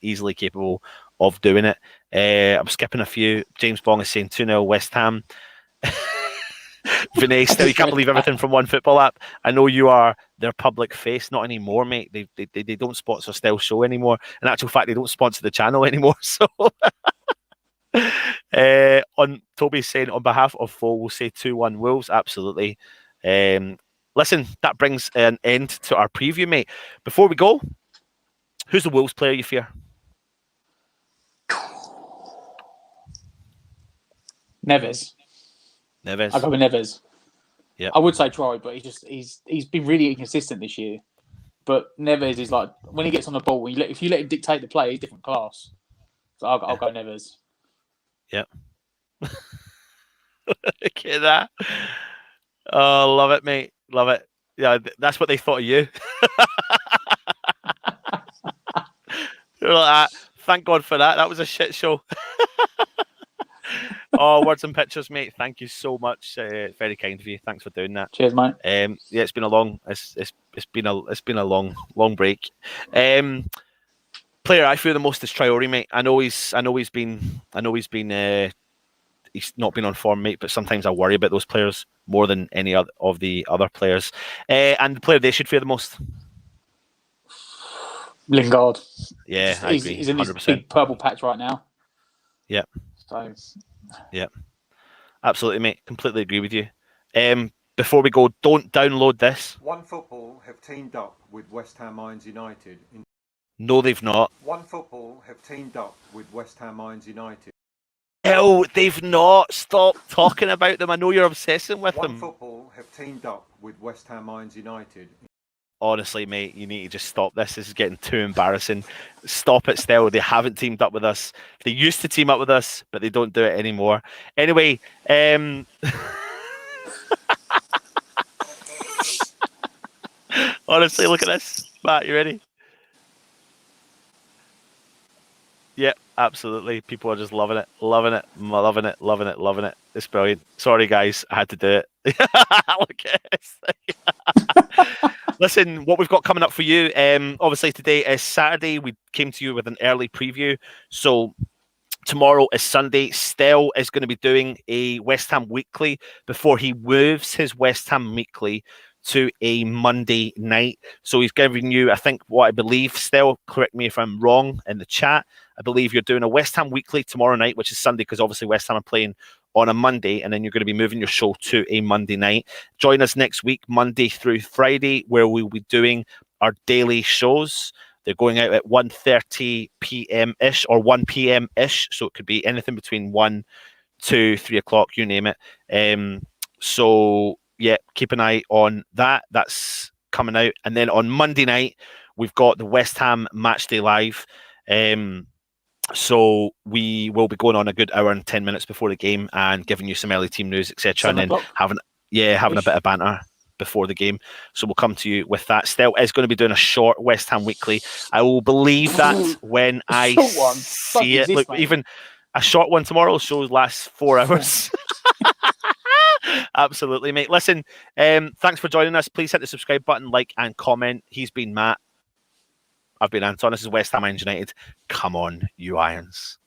easily capable of doing it. I'm skipping a few. James Bong is saying 2-0 West Ham. Vinay, still, you can't believe everything from one football app. I know you are their public face, not anymore, mate. They don't sponsor Still Show anymore. In actual fact, they don't sponsor the channel anymore. So, on Toby's saying, on behalf of Foe, we'll say 2-1 Wolves. Absolutely. Listen, that brings an end to our preview, mate. Before we go, who's the Wolves player you fear? Neves. Neves. I go with Neves. Yeah. I would say Troy, but he's been really inconsistent this year. But Neves is like, when he gets on the ball, if you let him dictate the play, he's different class. So I'll go Neves. Yep. Look at that. Oh, love it, mate. Love it. Yeah, that's what they thought of you. They're like, thank God for that. That was a shit show. Oh, words and pictures, mate. Thank you so much. Very kind of you. Thanks for doing that. Cheers, mate. Yeah, it's been a long. It's been a long break. Player I fear the most is Traore, mate. I know he's not been on form, mate. But sometimes I worry about those players more than any of the other players. And the player they should fear the most. Lingard. Yeah, I agree. He's in this 100%. big purple patch right now. Yeah. So. Yeah. Absolutely, mate. Completely agree with you. Before we go, don't download this. OneFootball have teamed up with West Ham Mines United. No, they've not. OneFootball have teamed up with West Ham Mines United. Hell, they've not. Stop talking about them. I know you're obsessing with them. OneFootball have teamed up with West Ham Mines United. Honestly, mate, you need to just stop this. This is getting too embarrassing. Stop it, Still. They haven't teamed up with us. They used to team up with us, but they don't do it anymore. Anyway, honestly, look at this. Matt, you ready? Yeah, absolutely. People are just loving it. It's brilliant. Sorry, guys. I had to do it. Look at this. Listen, what we've got coming up for you, obviously today is Saturday. We came to you with an early preview. So tomorrow is Sunday. Stell is going to be doing a West Ham Weekly before he moves his West Ham Weekly to a Monday night. So he's giving you, I think, what I believe, Stell, correct me if I'm wrong in the chat, I believe you're doing a West Ham Weekly tomorrow night, which is Sunday, because obviously West Ham are playing on a Monday, and then you're going to be moving your show to a Monday night. Join us next week, Monday through Friday, where we'll be doing our daily shows. They're going out at 1:30 p.m.-ish or 1 p.m.-ish, so it could be anything between 1 to 3 o'clock, you name it. So, yeah, keep an eye on that. That's coming out. And then on Monday night, we've got the West Ham Matchday Live. So we will be going on a good hour and 10 minutes before the game and giving you some early team news, etc. And then having a bit of banter before the game. So we'll come to you with that. Stell is going to be doing a short West Ham Weekly. I will believe that when I see it. Look, even a short one tomorrow shows lasts 4 hours. Absolutely, mate. Listen, thanks for joining us. Please hit the subscribe button, like and comment. He's been Matt. I've been Anton. This is West Ham United. Come on, you Irons.